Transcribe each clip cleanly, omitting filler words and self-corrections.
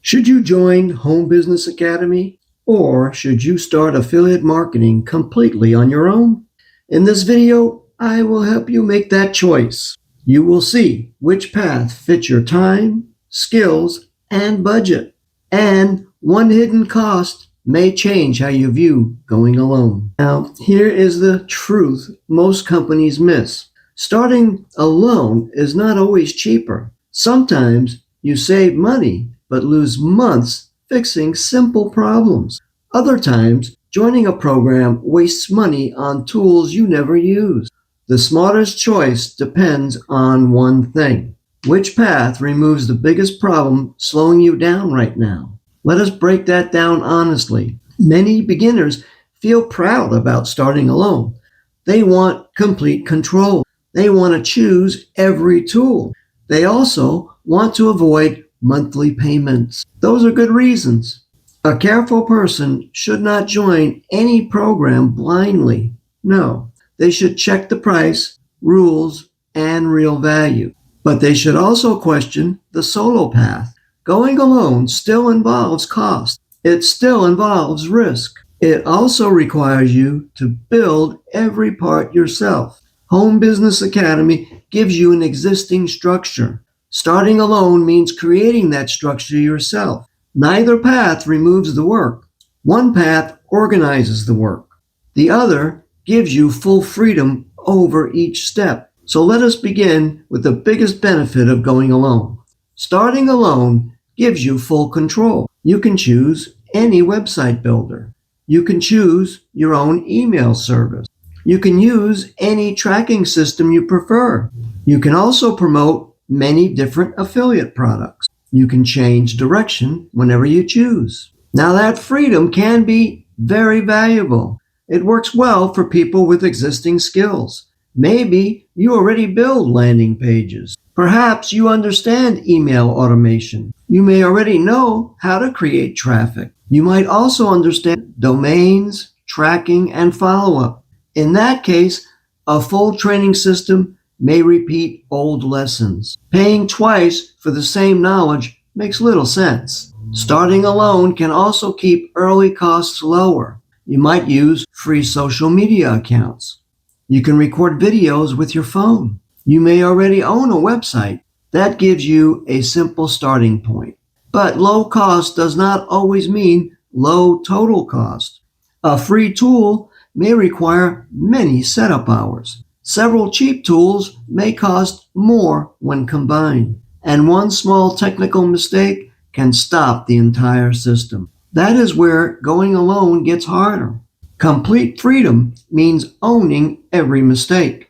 Should you join Home Business Academy or should you start affiliate marketing completely on your own? In this video, I will help you make that choice. You will see which path fits your time, skills, and budget. And one hidden cost may change how you view going alone. Now, here is the truth most companies miss. Starting alone is not always cheaper. Sometimes you save money but lose months fixing simple problems. Other times, joining a program wastes money on tools you never use. The smartest choice depends on one thing. Which path removes the biggest problem slowing you down right now? Let us break that down honestly. Many beginners feel proud about starting alone. They want complete control. They want to choose every tool. They also want to avoid monthly payments. Those are good reasons. A careful person should not join any program blindly. No, they should check the price, rules, and real value. But they should also question the solo path. Going alone still involves cost. It still involves risk. It also requires you to build every part yourself. Home Business Academy gives you an existing structure. Starting alone means creating that structure yourself. Neither path removes the work. One path organizes the work. The other gives you full freedom over each step. So let us begin with the biggest benefit of going alone. Starting alone gives you full control. You can choose any website builder. You can choose your own email service. You can use any tracking system you prefer. You can also promote many different affiliate products. You can change direction whenever you choose. Now that freedom can be very valuable. It works well for people with existing skills. Maybe you already build landing pages. Perhaps you understand email automation. You may already know how to create traffic. You might also understand domains, tracking, and follow-up. In that case, a full training system may repeat old lessons. Paying twice for the same knowledge makes little sense. Starting alone can also keep early costs lower. You might use free social media accounts. You can record videos with your phone. You may already own a website. That gives you a simple starting point. But low cost does not always mean low total cost. A free tool may require many setup hours. Several cheap tools may cost more when combined, and one small technical mistake can stop the entire system. That is where going alone gets harder. Complete freedom means owning every mistake.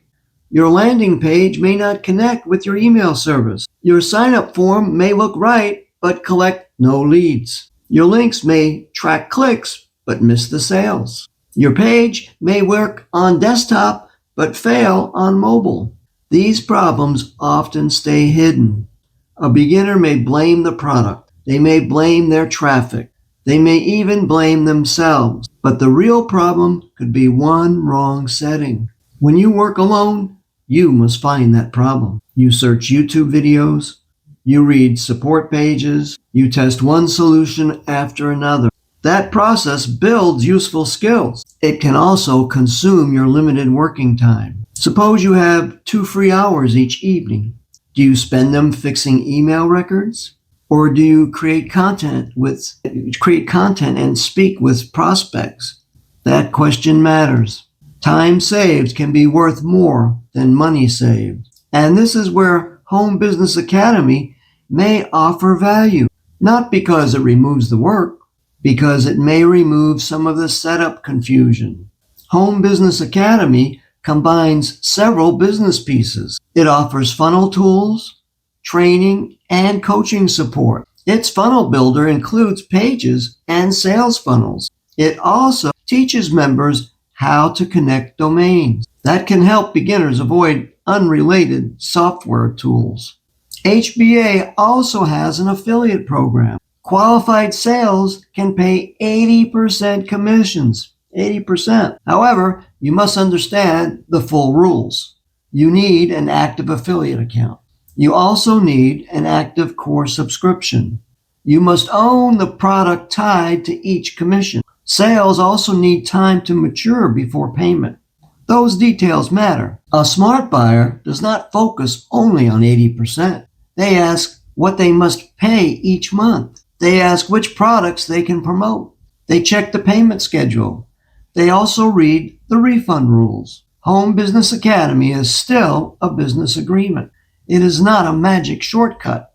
Your landing page may not connect with your email service. Your sign-up form may look right, but collect no leads. Your links may track clicks, but miss the sales. Your page may work on desktop, but fail on mobile. These problems often stay hidden. A beginner may blame the product. They may blame their traffic. They may even blame themselves. But the real problem could be one wrong setting. When you work alone, you must find that problem. You search YouTube videos. You read support pages. You test one solution after another. That process builds useful skills. It can also consume your limited working time. Suppose you have 2 free hours each evening. Do you spend them fixing email records? Or do you create content and speak with prospects? That question matters. Time saved can be worth more than money saved. And this is where Home Business Academy may offer value. Not because it removes the work, because it may remove some of the setup confusion. Home Business Academy combines several business pieces. It offers funnel tools, training, and coaching support. Its funnel builder includes pages and sales funnels. It also teaches members how to connect domains. That can help beginners avoid unrelated software tools. HBA also has an affiliate program. Qualified sales can pay 80% commissions. 80%. However, you must understand the full rules. You need an active affiliate account. You also need an active core subscription. You must own the product tied to each commission. Sales also need time to mature before payment. Those details matter. A smart buyer does not focus only on 80%. They ask what they must pay each month. They ask which products they can promote. They check the payment schedule. They also read the refund rules. Home Business Academy is still a business agreement. It is not a magic shortcut.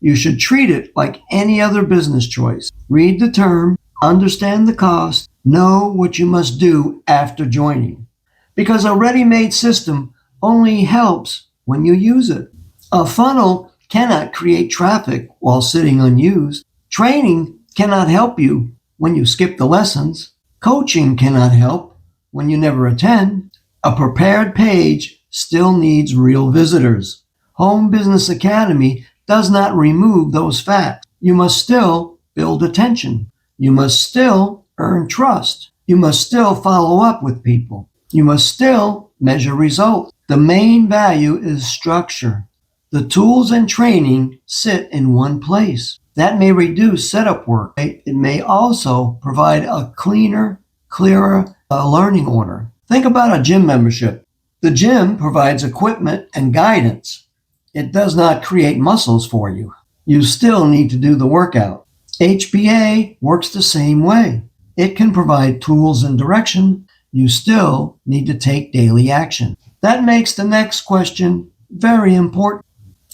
You should treat it like any other business choice. Read the term, understand the cost, know what you must do after joining. Because a ready-made system only helps when you use it. A funnel cannot create traffic while sitting unused. Training cannot help you when you skip the lessons. Coaching cannot help when you never attend. A prepared page still needs real visitors. Home Business Academy does not remove those facts. You must still build attention. You must still earn trust. You must still follow up with people. You must still measure results. The main value is structure. The tools and training sit in one place. That may reduce setup work. It may also provide a cleaner, clearer learning order. Think about a gym membership. The gym provides equipment and guidance. It does not create muscles for you. You still need to do the workout. HBA works the same way. It can provide tools and direction. You still need to take daily action. That makes the next question very important.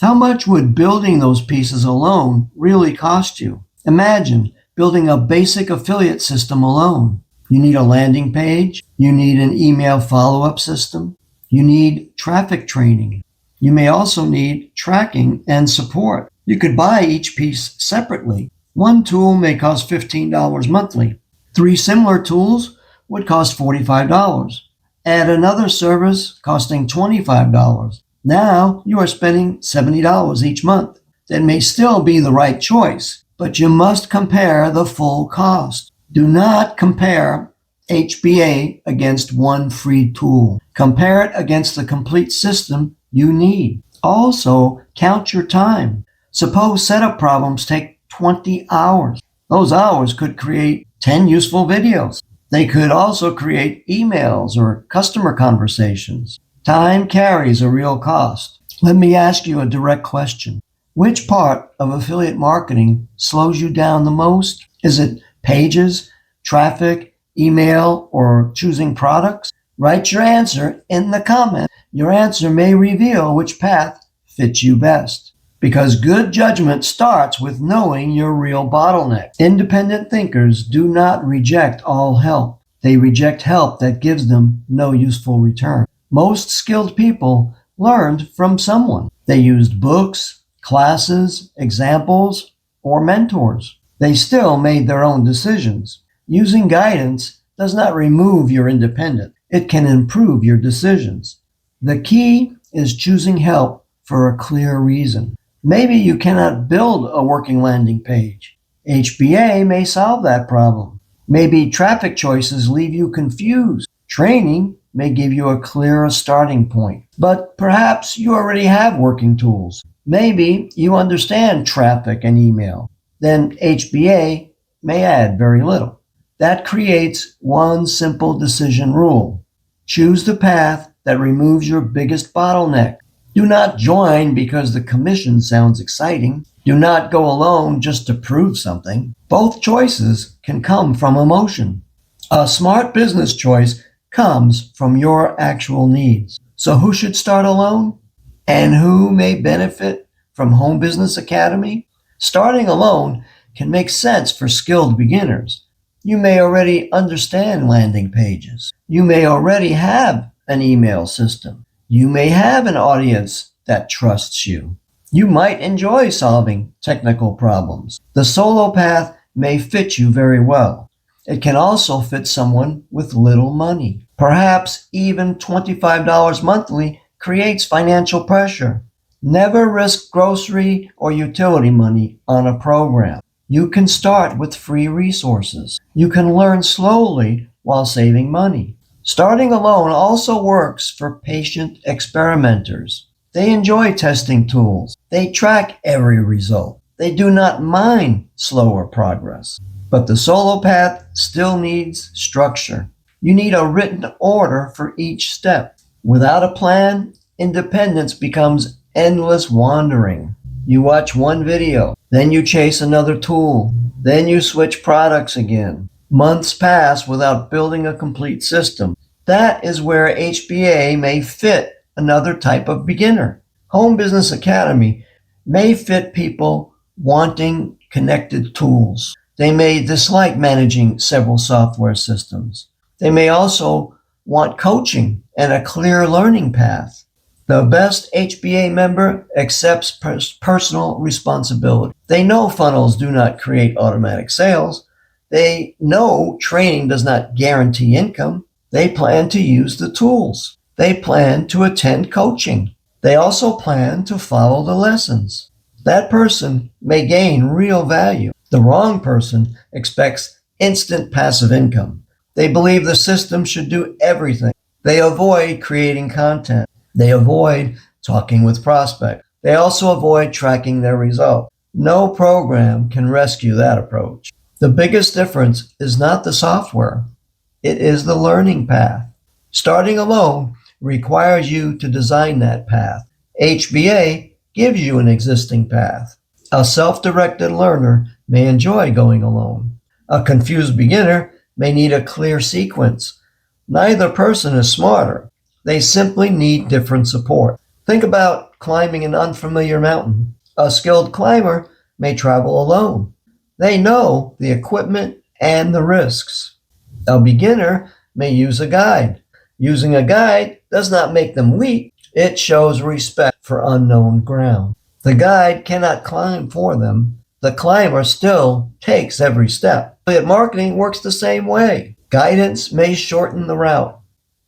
How much would building those pieces alone really cost you? Imagine building a basic affiliate system alone. You need a landing page. You need an email follow-up system. You need traffic training. You may also need tracking and support. You could buy each piece separately. One tool may cost $15 monthly. 3 similar tools would cost $45. Add another service costing $25. Now you are spending $70 each month. That may still be the right choice, but you must compare the full cost. Do not compare HBA against one free tool. Compare it against the complete system you need. Also, count your time. Suppose setup problems take 20 hours. Those hours could create 10 useful videos. They could also create emails or customer conversations. Time carries a real cost. Let me ask you a direct question. Which part of affiliate marketing slows you down the most? Is it pages, traffic, email, or choosing products? Write your answer in the comments. Your answer may reveal which path fits you best. Because good judgment starts with knowing your real bottleneck. Independent thinkers do not reject all help. They reject help that gives them no useful return. Most skilled people learned from someone. They used books, classes, examples, or mentors. They still made their own decisions. Using guidance does not remove your independence. It can improve your decisions. The key is choosing help for a clear reason. Maybe you cannot build a working landing page. HBA may solve that problem. Maybe traffic choices leave you confused. Training may give you a clearer starting point. But perhaps you already have working tools. Maybe you understand traffic and email. Then HBA may add very little. That creates one simple decision rule. Choose the path that removes your biggest bottleneck. Do not join because the commission sounds exciting. Do not go alone just to prove something. Both choices can come from emotion. A smart business choice comes from your actual needs. So who should start alone? And who may benefit from Home Business Academy? Starting alone can make sense for skilled beginners. You may already understand landing pages. You may already have an email system. You may have an audience that trusts you. You might enjoy solving technical problems. The solo path may fit you very well. It can also fit someone with little money. Perhaps even $25 monthly creates financial pressure. Never risk grocery or utility money on a program. You can start with free resources. You can learn slowly while saving money. Starting alone also works for patient experimenters. They enjoy testing tools. They track every result. They do not mind slower progress. But the solo path still needs structure. You need a written order for each step. Without a plan, independence becomes endless wandering. You watch one video, then you chase another tool, then you switch products again. Months pass without building a complete system. That is where HBA may fit another type of beginner. Home Business Academy may fit people wanting connected tools. They may dislike managing several software systems. They may also want coaching and a clear learning path. The best HBA member accepts personal responsibility. They know funnels do not create automatic sales. They know training does not guarantee income. They plan to use the tools. They plan to attend coaching. They also plan to follow the lessons. That person may gain real value. The wrong person expects instant passive income. They believe the system should do everything. They avoid creating content. They avoid talking with prospects. They also avoid tracking their results. No program can rescue that approach. The biggest difference is not the software. It is the learning path. Starting alone requires you to design that path. HBA gives you an existing path. A self-directed learner may enjoy going alone. A confused beginner may need a clear sequence. Neither person is smarter. They simply need different support. Think about climbing an unfamiliar mountain. A skilled climber may travel alone. They know the equipment and the risks. A beginner may use a guide. Using a guide does not make them weak. It shows respect for unknown ground. The guide cannot climb for them. The climber still takes every step. Affiliate marketing works the same way. Guidance may shorten the route.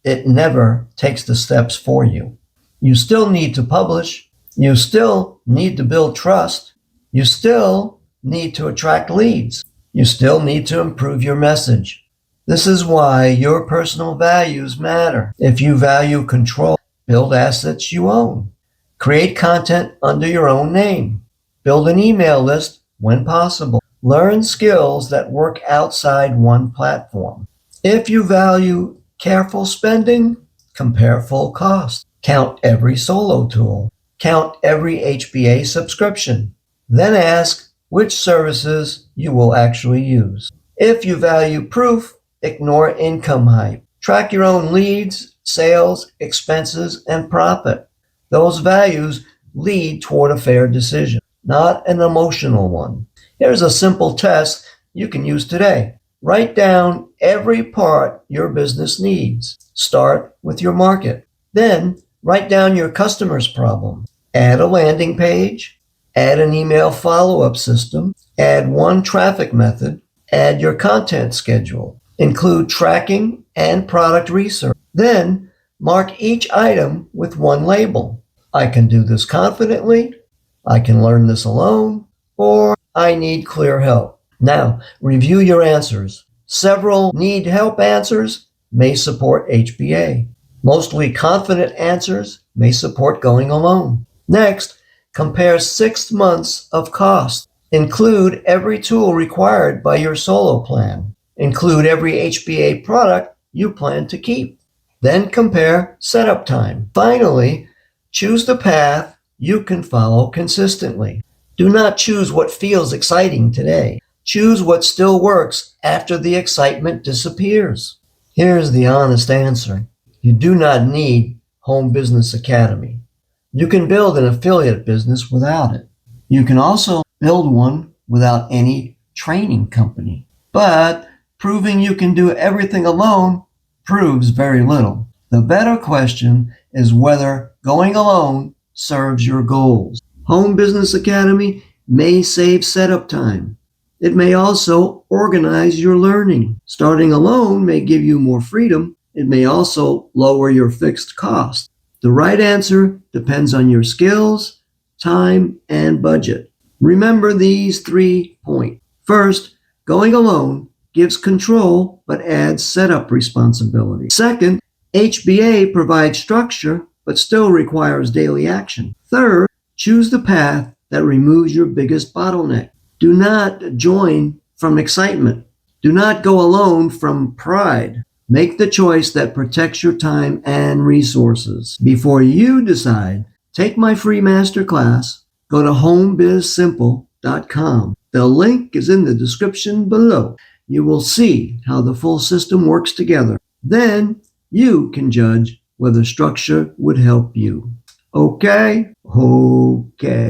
It never takes the steps for you. You still need to publish. You still need to build trust. You still need to attract leads. You still need to improve your message. This is why your personal values matter. If you value control, build assets you own. Create content under your own name. Build an email list when possible. Learn skills that work outside one platform. If you value careful spending, compare full cost. Count every solo tool. Count every HBA subscription. Then ask which services you will actually use. If you value proof, ignore income hype. Track your own leads, sales, expenses, and profit. Those values lead toward a fair decision, not an emotional one. Here's a simple test you can use today. Write down every part your business needs. Start with your market. Then write down your customer's problem. Add a landing page. Add an email follow-up system. Add one traffic method. Add your content schedule. Include tracking and product research. Then mark each item with one label. I can do this confidently. I can learn this alone. Or I need clear help. Now, review your answers. Several need help answers may support HBA. Mostly confident answers may support going alone. Next, compare 6 months of cost. Include every tool required by your solo plan. Include every HBA product you plan to keep. Then compare setup time. Finally, choose the path you can follow consistently. Do not choose what feels exciting today. Choose what still works after the excitement disappears. Here's the honest answer. You do not need Home Business Academy. You can build an affiliate business without it. You can also build one without any training company. But proving you can do everything alone proves very little. The better question is whether going alone serves your goals. Home Business Academy may save setup time. It may also organize your learning. Starting alone may give you more freedom. It may also lower your fixed cost. The right answer depends on your skills, time, and budget. Remember these 3 points. First, going alone gives control but adds setup responsibility. Second, HBA provides structure but still requires daily action. Third, choose the path that removes your biggest bottleneck. Do not join from excitement. Do not go alone from pride. Make the choice that protects your time and resources. Before you decide, take my free masterclass. Go to homebizsimple.com. The link is in the description below. You will see how the full system works together. Then you can judge whether structure would help you. Okay? Okay.